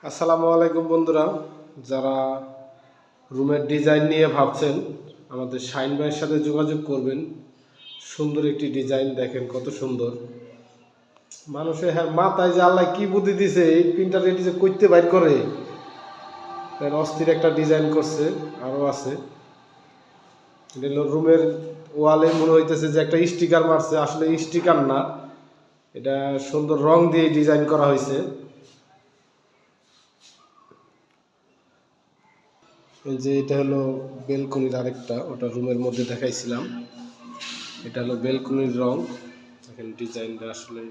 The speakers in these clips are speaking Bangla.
আসসালামু আলাইকুম বন্ধুরা, যারা রুমের ডিজাইন নিয়ে ভাবছেন আমাদের শাইন ভাইয়ের সাথে যোগাযোগ করবেন। সুন্দর একটি ডিজাইন দেখেন, কত সুন্দর। মানুষের মাথায় যে আল্লাহ কি বুদ্ধি দিছে, এই প্রিন্টার এটি যে করতে বাইর করে অস্থির একটা ডিজাইন করছে। আরও আছে, রুমের ওয়ালে মনে হইতেছে যে একটা স্টিকার মারছে, আসলে স্টিকার না, এটা সুন্দর রং দিয়ে ডিজাইন করা হয়েছে। যে এটা হলো বেলকনির আরেকটা, ওটা রুমের মধ্যে দেখাইছিলাম। এটা হলো বেলকনির রং। দেখেন ডিজাইনটা আসলে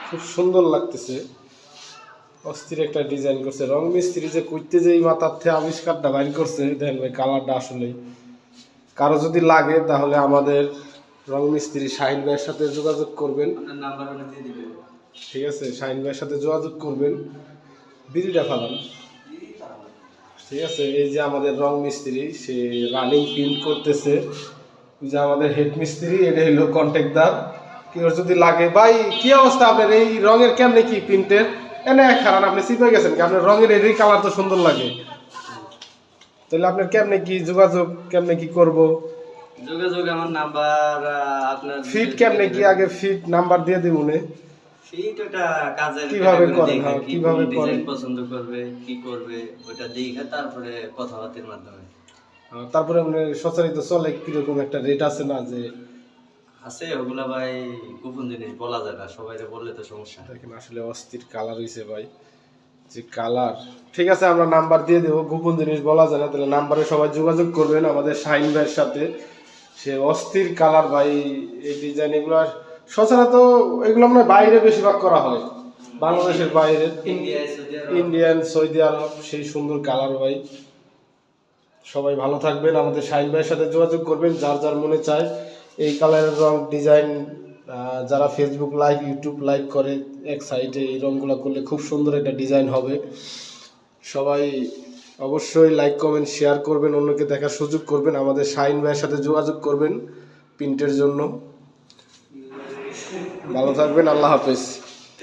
খুব সুন্দর লাগতেছে, অস্থির একটা ডিজাইন করছে। রং মিস্ত্রি যে করতে যে এই মাথার থেকে আবিষ্কারটা বাইর করছে, দেখেন ভাই কালারটা আসলে কারো যদি লাগে তাহলে আমাদের রং মিস্ত্রি শাহিন ভাইয়ের সাথে যোগাযোগ করবেন। ঠিক আছে, শাহিন ভাইয়ের সাথে যোগাযোগ করবেন। বিড়িটা ফালান। ঠিক আছে, এই যে আমাদের রং মিস্ত্রি, সে রানিং প্রিন্ট করতেছে। যে আমাদের হেড মিস্ত্রি, এটা হলো কন্ট্যাক্টদার। কেউ যদি লাগে, ভাই কি অবস্থা আপনার এই রঙের, কেমনে কি প্রিন্টের? এনে খারাপ, আপনি চিপে গেছেন কি? আপনার রঙের এই কালার তো সুন্দর লাগে, তাহলে আপনার কেমনে কি যোগাযোগ, কেমনে কি করব? যোগাযোগ আমার নাম্বার আপনার ফিট কেমনে কি, আগে ফিট নাম্বার দিয়ে দিই মনে। ফিট ওটা কাজের কিভাবে করেন, কিভাবে করেন, পছন্দ করবে কি করবে ওটা দেখে তারপরে কথাবার্তার মাধ্যমে। তারপরে মানে সচরাচর চলে কিরকম একটা রেট আছে না? যে আছে ওগুলা ভাই গোপন জিনিস বলা যায় না, সবাইরে বললে তো সমস্যা। দেখেন আসলে অস্থির কালার হয়েছে ভাই, যে কালার। ঠিক আছে, আমরা নাম্বার দিয়ে দেবো, গোপন জিনিস বলা যায় না, তাহলে নাম্বারে সবাই যোগাযোগ করবেন আমাদের শাহিন ভাইয়ের সাথে। সে অস্থির কালার ভাই, এই ডিজাইন এগুলো সচরাচর এগুলো আমরা বাইরে বেশিরভাগ করা হয়, বাংলাদেশের বাইরে, ইন্ডিয়ান, সৌদি আরব। সেই সুন্দর কালার ভাই। সবাই ভালো থাকবেন, আমাদের শাহিন ভাইয়ের সাথে যোগাযোগ করবেন যার যার মনে চায় এই কালারের রং ডিজাইন। যারা ফেসবুক লাইভ, ইউটিউব লাইভ করে, এক সাইডে এই রঙগুলো করলে খুব সুন্দর একটা ডিজাইন হবে। সবাই অবশ্যই লাইক কমেন্ট শেয়ার করবেন, অন্যকে দেখার সুযোগ করবেন, আমাদের শাহিন ভাইয়ের সাথে যোগাযোগ করবেন প্রিন্টের জন্য। ভালো থাকবেন, আল্লাহ হাফেজ।